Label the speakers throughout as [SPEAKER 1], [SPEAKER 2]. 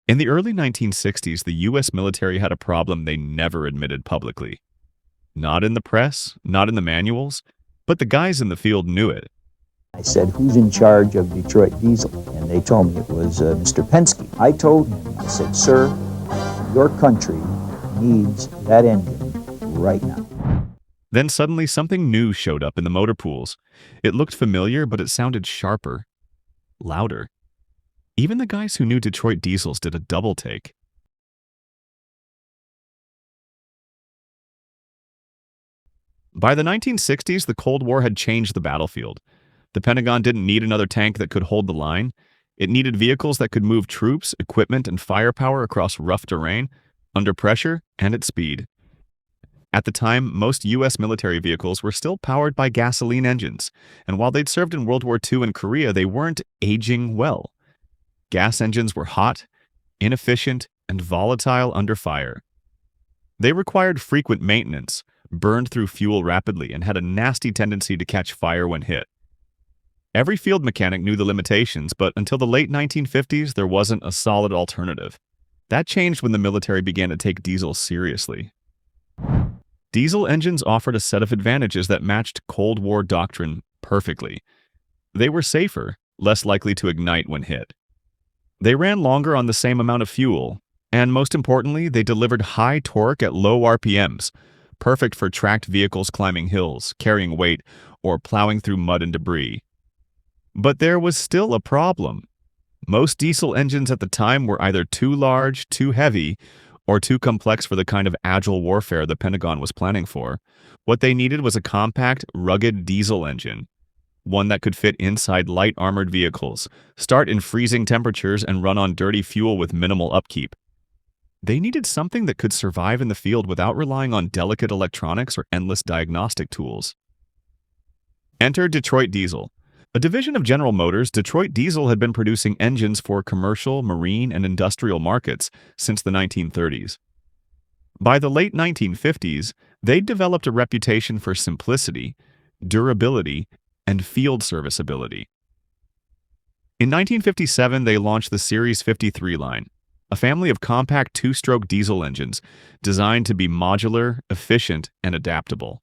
[SPEAKER 1] In the early 1960s, the U.S. military had a problem they never admitted publicly. Not in the press, not in the manuals, but the guys in the field knew it.
[SPEAKER 2] I said, "Who's in charge of Detroit Diesel?" And they told me it was Mr. Penske. I told him, I said, "Sir, your country needs that engine right now."
[SPEAKER 1] Then suddenly something new showed up in the motor pools. It looked familiar, but it sounded sharper, louder. Even the guys who knew Detroit diesels did a double take. By the 1960s, the Cold War had changed the battlefield. The Pentagon didn't need another tank that could hold the line. It needed vehicles that could move troops, equipment, and firepower across rough terrain, under pressure, and at speed. At the time, most U.S. military vehicles were still powered by gasoline engines, and while they'd served in World War II and Korea, they weren't aging well. Gas engines were hot, inefficient, and volatile under fire. They required frequent maintenance, burned through fuel rapidly, and had a nasty tendency to catch fire when hit. Every field mechanic knew the limitations, but until the late 1950s, there wasn't a solid alternative. That changed when the military began to take diesel seriously. Diesel engines offered a set of advantages that matched Cold War doctrine perfectly. They were safer, less likely to ignite when hit. They ran longer on the same amount of fuel, and most importantly, they delivered high torque at low RPMs, perfect for tracked vehicles climbing hills, carrying weight, or plowing through mud and debris. But there was still a problem. Most diesel engines at the time were either too large, too heavy, or too complex for the kind of agile warfare the Pentagon was planning for. What they needed was a compact, rugged diesel engine, one that could fit inside light armored vehicles, start in freezing temperatures, and run on dirty fuel with minimal upkeep. They needed something that could survive in the field without relying on delicate electronics or endless diagnostic tools. Enter Detroit Diesel. A division of General Motors, Detroit Diesel had been producing engines for commercial, marine, and industrial markets since the 1930s. By the late 1950s, they'd developed a reputation for simplicity, durability, and field serviceability. In 1957, they launched the Series 53 line, a family of compact two-stroke diesel engines designed to be modular, efficient, and adaptable.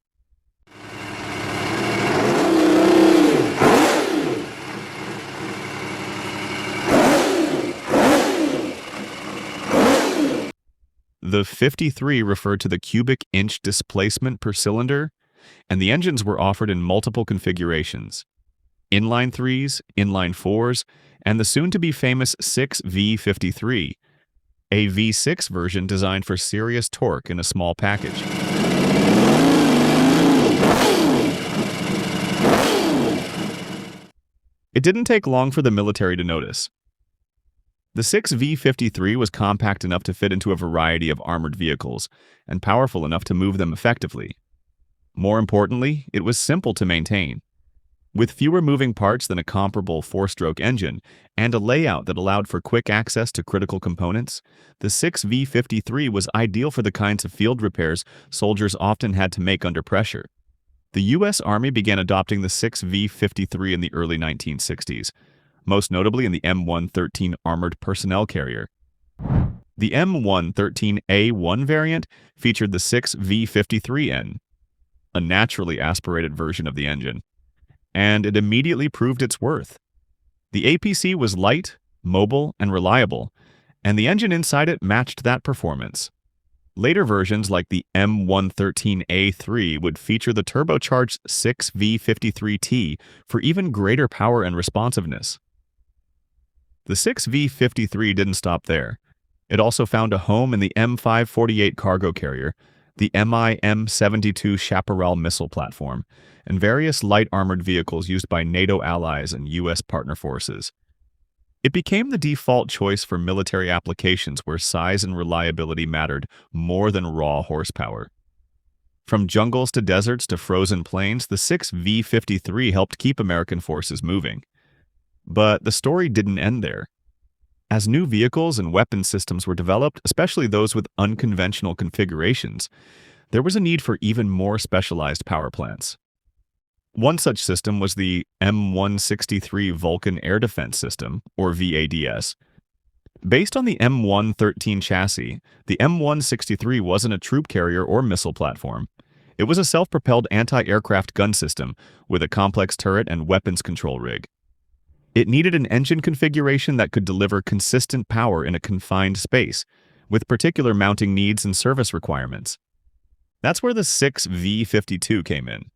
[SPEAKER 1] The 53 referred to the cubic inch displacement per cylinder, and the engines were offered in multiple configurations: inline 3s, inline 4s, and the soon-to-be famous 6V53, a V6 version designed for serious torque in a small package. It didn't take long for the military to notice. The 6V53 was compact enough to fit into a variety of armored vehicles and powerful enough to move them effectively. More importantly, it was simple to maintain. With fewer moving parts than a comparable four-stroke engine and a layout that allowed for quick access to critical components, the 6V53 was ideal for the kinds of field repairs soldiers often had to make under pressure. The U.S. Army began adopting the 6V53 in the early 1960s, most notably in the M113 armored personnel carrier. The M113A1 variant featured the 6V53N, a naturally aspirated version of the engine, and it immediately proved its worth. The APC was light, mobile, and reliable, and the engine inside it matched that performance. Later versions like the M113A3 would feature the turbocharged 6V53T for even greater power and responsiveness. The 6V53 didn't stop there. It also found a home in the M548 cargo carrier, the Mi-M72 Chaparral missile platform, and various light armored vehicles used by NATO allies and U.S. partner forces. It became the default choice for military applications where size and reliability mattered more than raw horsepower. From jungles to deserts to frozen plains, the 6V53 helped keep American forces moving. But the story didn't end there. As new vehicles and weapon systems were developed, especially those with unconventional configurations, there was a need for even more specialized power plants. One such system was the M163 Vulcan Air Defense System, or VADS. Based on the M113 chassis, the M163 wasn't a troop carrier or missile platform. It was a self-propelled anti-aircraft gun system with a complex turret and weapons control rig. It needed an engine configuration that could deliver consistent power in a confined space, with particular mounting needs and service requirements. That's where the 6V52 came in.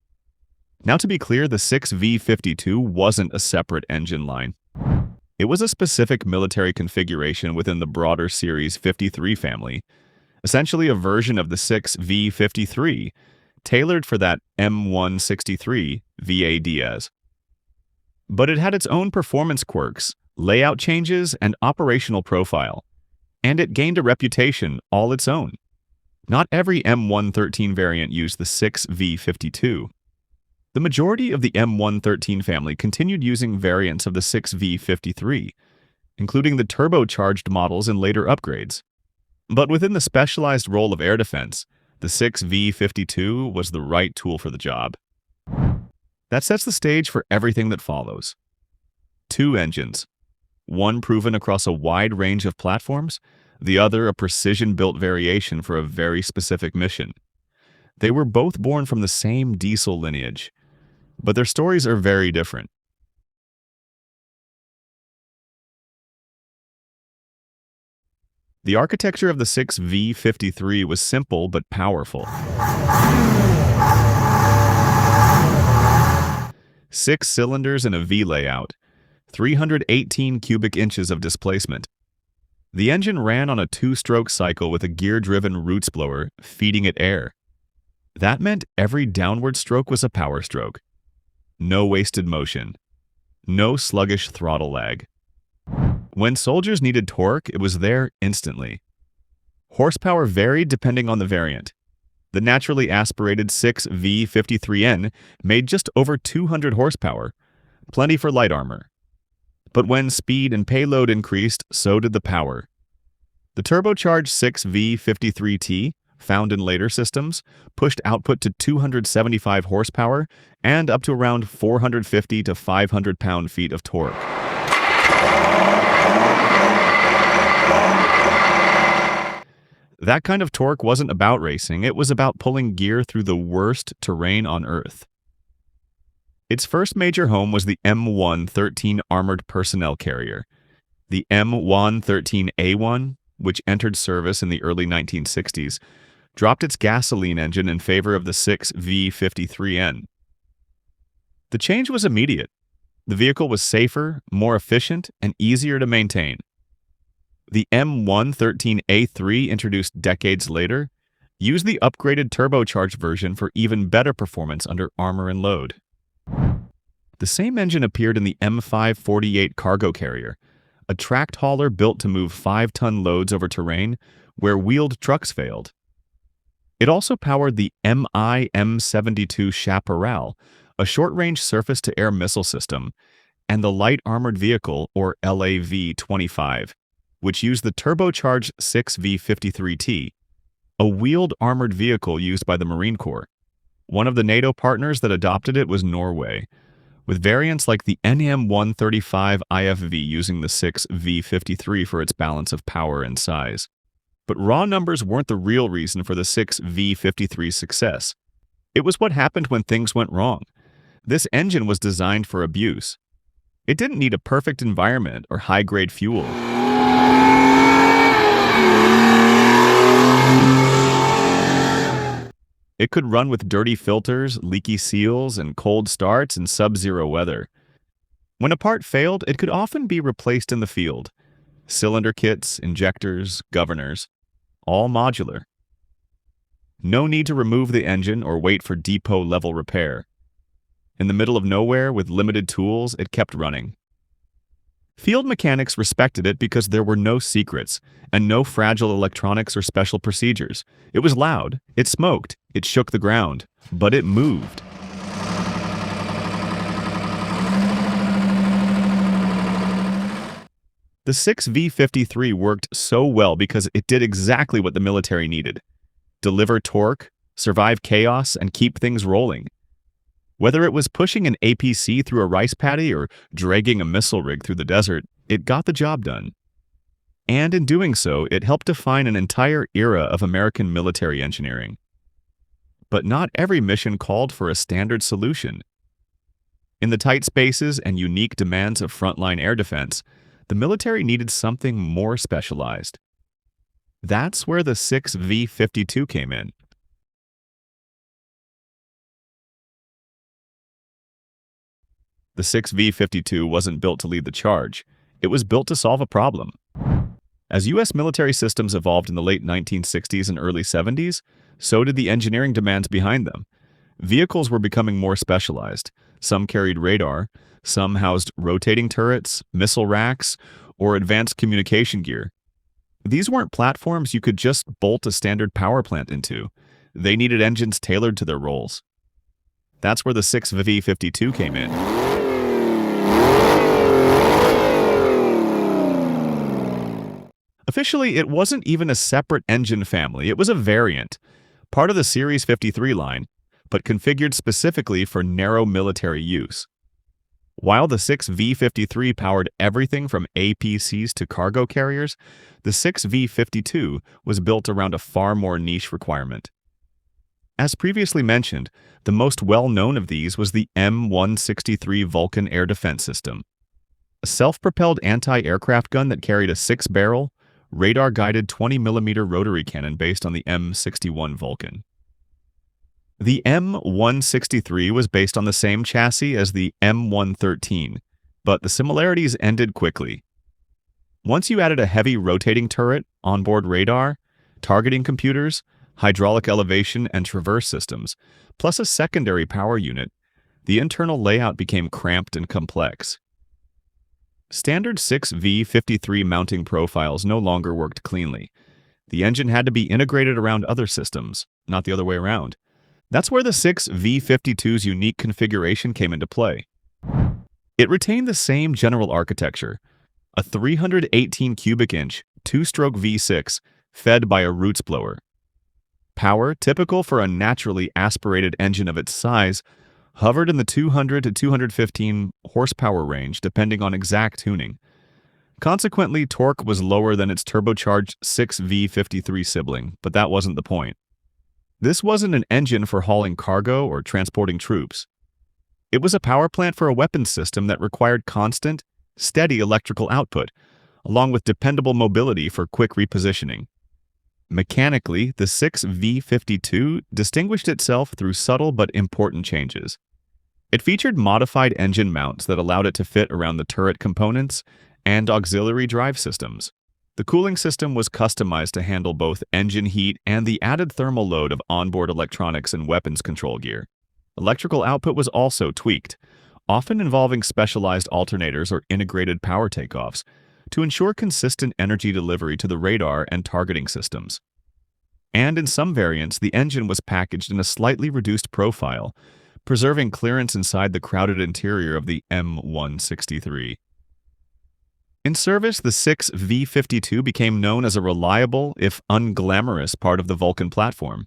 [SPEAKER 1] Now, to be clear, the 6V52 wasn't a separate engine line. It was a specific military configuration within the broader Series 53 family, essentially a version of the 6V53, tailored for that M163 VADS. But it had its own performance quirks, layout changes, and operational profile, and it gained a reputation all its own. Not every M113 variant used the 6V52. The majority of the M113 family continued using variants of the 6V53, including the turbocharged models and later upgrades. But within the specialized role of air defense, the 6V52 was the right tool for the job. That sets the stage for everything that follows. Two engines, one proven across a wide range of platforms, the other a precision-built variation for a very specific mission. They were both born from the same diesel lineage, but their stories are very different. The architecture of the 6V53 was simple but powerful. 6 cylinders in a V layout, 318 cubic inches of displacement. The engine ran on a 2-stroke cycle with a gear-driven roots blower feeding it air. That meant every downward stroke was a power stroke. No wasted motion. No sluggish throttle lag. When soldiers needed torque, it was there instantly. Horsepower varied depending on the variant. The naturally aspirated 6V53N made just over 200 horsepower, plenty for light armor. But when speed and payload increased, so did the power. The turbocharged 6V53T, found in later systems, pushed output to 275 horsepower and up to around 450 to 500 pound-feet of torque. That kind of torque wasn't about racing, it was about pulling gear through the worst terrain on Earth. Its first major home was the M113 armored personnel carrier. The M113A1, which entered service in the early 1960s, dropped its gasoline engine in favor of the 6V53N. The change was immediate. The vehicle was safer, more efficient, and easier to maintain. The M113A3, introduced decades later, used the upgraded turbocharged version for even better performance under armor and load. The same engine appeared in the M548 cargo carrier, a tracked hauler built to move 5-ton loads over terrain where wheeled trucks failed. It also powered the Mi-M72 Chaparral, a short-range surface-to-air missile system, and the Light Armored Vehicle, or LAV-25, which used the turbocharged 6V53T, a wheeled armored vehicle used by the Marine Corps. One of the NATO partners that adopted it was Norway, with variants like the NM135 IFV using the 6V53 for its balance of power and size. But raw numbers weren't the real reason for the 6V53's success. It was what happened when things went wrong. This engine was designed for abuse. It didn't need a perfect environment or high-grade fuel. It could run with dirty filters, leaky seals, and cold starts in sub-zero weather. When a part failed, it could often be replaced in the field. Cylinder kits, injectors, governors, all modular. No need to remove the engine or wait for depot-level repair. In the middle of nowhere, with limited tools, it kept running. Field mechanics respected it because there were no secrets and no fragile electronics or special procedures. It was loud, it smoked, it shook the ground, but it moved. The 6V53 worked so well because it did exactly what the military needed: deliver torque, survive chaos, and keep things rolling. Whether it was pushing an APC through a rice paddy or dragging a missile rig through the desert, it got the job done. And in doing so, it helped define an entire era of American military engineering. But not every mission called for a standard solution. In the tight spaces and unique demands of frontline air defense, the military needed something more specialized. That's where the 6V-52 came in. The 6V-52 wasn't built to lead the charge. It was built to solve a problem. As U.S. military systems evolved in the late 1960s and early 70s, so did the engineering demands behind them. Vehicles were becoming more specialized. Some carried radar, some housed rotating turrets, missile racks, or advanced communication gear. These weren't platforms you could just bolt a standard power plant into. They needed engines tailored to their roles. That's where the 6V-52 came in. Officially, it wasn't even a separate engine family. It was a variant, part of the Series 53 line, but configured specifically for narrow military use. While the 6V-53 powered everything from APCs to cargo carriers, the 6V-52 was built around a far more niche requirement. As previously mentioned, the most well-known of these was the M163 Vulcan air defense system, a self-propelled anti-aircraft gun that carried a 6-barrel, radar-guided 20mm rotary cannon based on the M61 Vulcan. The M163 was based on the same chassis as the M113, but the similarities ended quickly. Once you added a heavy rotating turret, onboard radar, targeting computers, hydraulic elevation and traverse systems, plus a secondary power unit, the internal layout became cramped and complex. Standard 6V-53 mounting profiles no longer worked cleanly. The engine had to be integrated around other systems, not the other way around. That's where the 6V-52's unique configuration came into play. It retained the same general architecture, a 318 cubic inch, 2-stroke V6 fed by a Roots blower. Power, typical for a naturally aspirated engine of its size, hovered in the 200 to 215 horsepower range depending on exact tuning. Consequently, torque was lower than its turbocharged 6V-53 sibling, but that wasn't the point. This wasn't an engine for hauling cargo or transporting troops. It was a power plant for a weapons system that required constant, steady electrical output, along with dependable mobility for quick repositioning. Mechanically, the 6V-52 distinguished itself through subtle but important changes. It featured modified engine mounts that allowed it to fit around the turret components and auxiliary drive systems. The cooling system was customized to handle both engine heat and the added thermal load of onboard electronics and weapons control gear. Electrical output was also tweaked, often involving specialized alternators or integrated power takeoffs, to ensure consistent energy delivery to the radar and targeting systems. And in some variants, the engine was packaged in a slightly reduced profile, preserving clearance inside the crowded interior of the M163. In service, the 6V-52 became known as a reliable, if unglamorous, part of the Vulcan platform.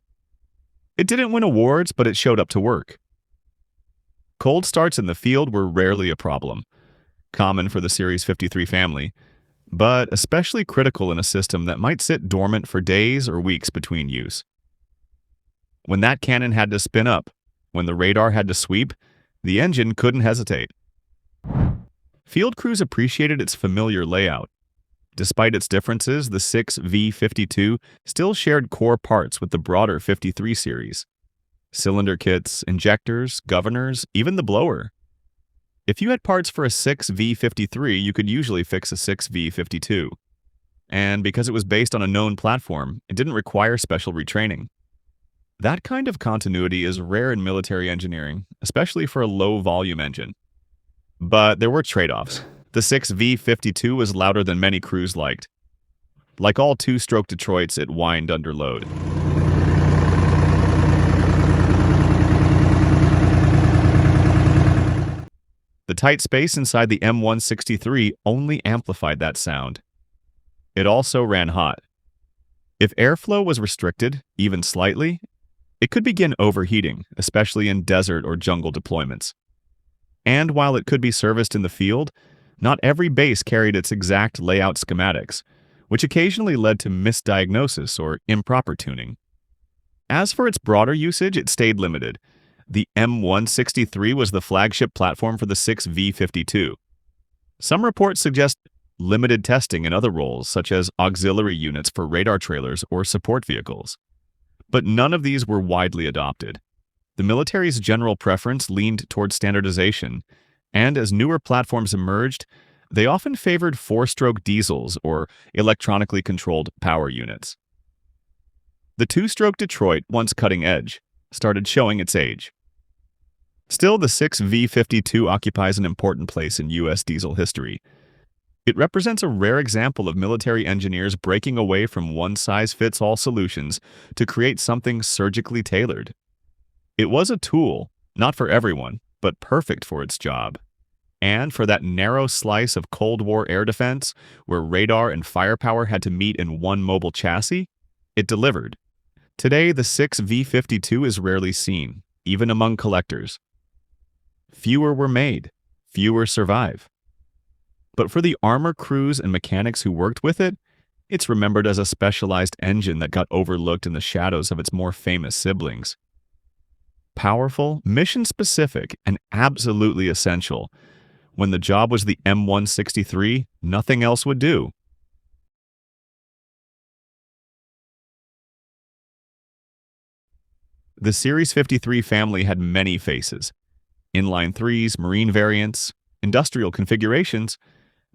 [SPEAKER 1] It didn't win awards, but it showed up to work. Cold starts in the field were rarely a problem, common for the Series 53 family, but especially critical in a system that might sit dormant for days or weeks between use. When that cannon had to spin up, when the radar had to sweep, the engine couldn't hesitate. Field crews appreciated its familiar layout. Despite its differences, the 6V-52 still shared core parts with the broader 53 series. Cylinder kits, injectors, governors, even the blower. If you had parts for a 6V-53, you could usually fix a 6V-52. And because it was based on a known platform, it didn't require special retraining. That kind of continuity is rare in military engineering, especially for a low-volume engine. But there were trade-offs. The 6V-52 was louder than many crews liked. Like all 2-stroke Detroits, it whined under load. The tight space inside the M163 only amplified that sound. It also ran hot. If airflow was restricted, even slightly, it could begin overheating, especially in desert or jungle deployments. And while it could be serviced in the field, not every base carried its exact layout schematics, which occasionally led to misdiagnosis or improper tuning. As for its broader usage, it stayed limited. The M163 was the flagship platform for the 6V52. Some reports suggest limited testing in other roles, such as auxiliary units for radar trailers or support vehicles. But none of these were widely adopted. The military's general preference leaned toward standardization, and as newer platforms emerged, they often favored four-stroke diesels or electronically controlled power units. The two-stroke Detroit, once cutting edge, started showing its age. Still, the 6V52 occupies an important place in U.S. diesel history. It represents a rare example of military engineers breaking away from one-size-fits-all solutions to create something surgically tailored. It was a tool, not for everyone, but perfect for its job. And for that narrow slice of Cold War air defense, where radar and firepower had to meet in one mobile chassis, it delivered. Today, the 6V52 is rarely seen, even among collectors. Fewer were made, fewer survive. But for the armor crews and mechanics who worked with it, it's remembered as a specialized engine that got overlooked in the shadows of its more famous siblings. Powerful, mission-specific, and absolutely essential. When the job was the M163, nothing else would do. The Series 53 family had many faces. Inline threes, marine variants, industrial configurations,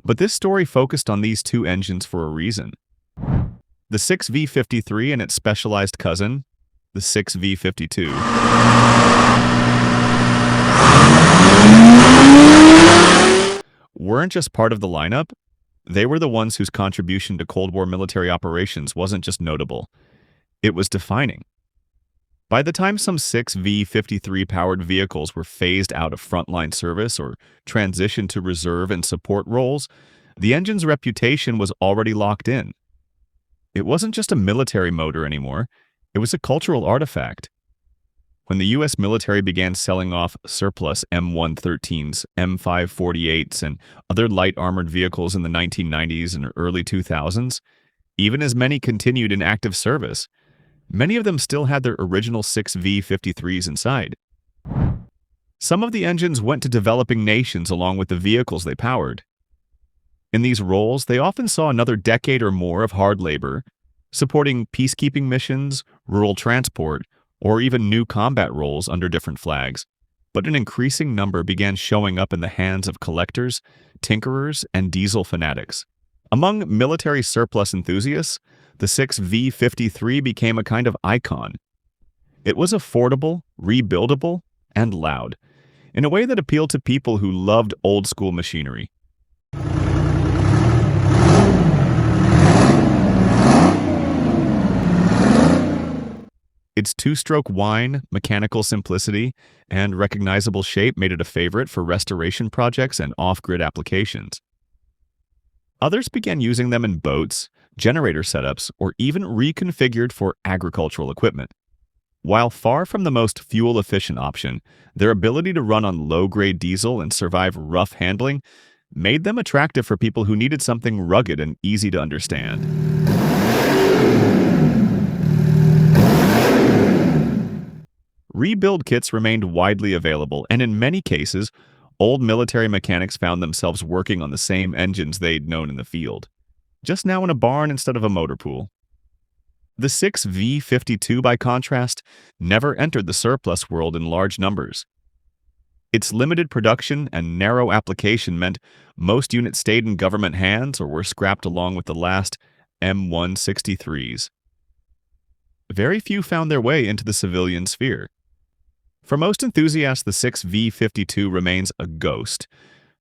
[SPEAKER 1] but this story focused on these two engines for a reason. The 6V53 and its specialized cousin, the 6V52, weren't just part of the lineup, they were the ones whose contribution to Cold War military operations wasn't just notable, it was defining. By the time some 6V53 powered vehicles were phased out of frontline service or transitioned to reserve and support roles, the engine's reputation was already locked in. It wasn't just a military motor anymore, it was a cultural artifact. When the U.S. military began selling off surplus M113s, M548s, and other light armored vehicles in the 1990s and early 2000s, even as many continued in active service, many of them still had their original 6V53s inside. Some of the engines went to developing nations along with the vehicles they powered. In these roles, they often saw another decade or more of hard labor, supporting peacekeeping missions, rural transport, or even new combat roles under different flags. But an increasing number began showing up in the hands of collectors, tinkerers, and diesel fanatics. Among military surplus enthusiasts, the 6V53 became a kind of icon. It was affordable, rebuildable, and loud, in a way that appealed to people who loved old-school machinery. Its two-stroke whine, mechanical simplicity, and recognizable shape made it a favorite for restoration projects and off-grid applications. Others began using them in boats, generator setups, or even reconfigured for agricultural equipment. While far from the most fuel-efficient option, their ability to run on low-grade diesel and survive rough handling made them attractive for people who needed something rugged and easy to understand. Rebuild kits remained widely available, and in many cases, old military mechanics found themselves working on the same engines they'd known in the field, just now in a barn instead of a motor pool. The 6V52, by contrast, never entered the surplus world in large numbers. Its limited production and narrow application meant most units stayed in government hands or were scrapped along with the last M163s. Very few found their way into the civilian sphere. For most enthusiasts, the 6V52 remains a ghost,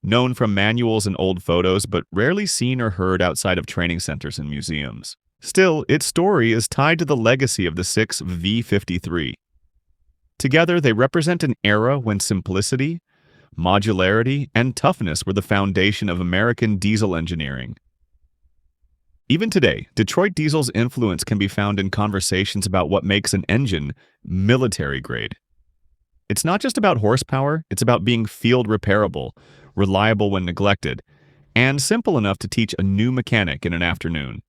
[SPEAKER 1] known from manuals and old photos, but rarely seen or heard outside of training centers and museums. Still, its story is tied to the legacy of the 6V53. Together, they represent an era when simplicity, modularity, and toughness were the foundation of American diesel engineering. Even today, Detroit Diesel's influence can be found in conversations about what makes an engine military-grade. It's not just about horsepower, it's about being field repairable, reliable when neglected, and simple enough to teach a new mechanic in an afternoon.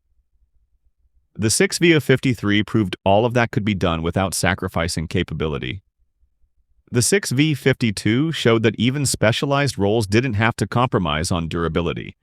[SPEAKER 1] The 6V of 53 proved all of that could be done without sacrificing capability. The 6V52 showed that even specialized roles didn't have to compromise on durability.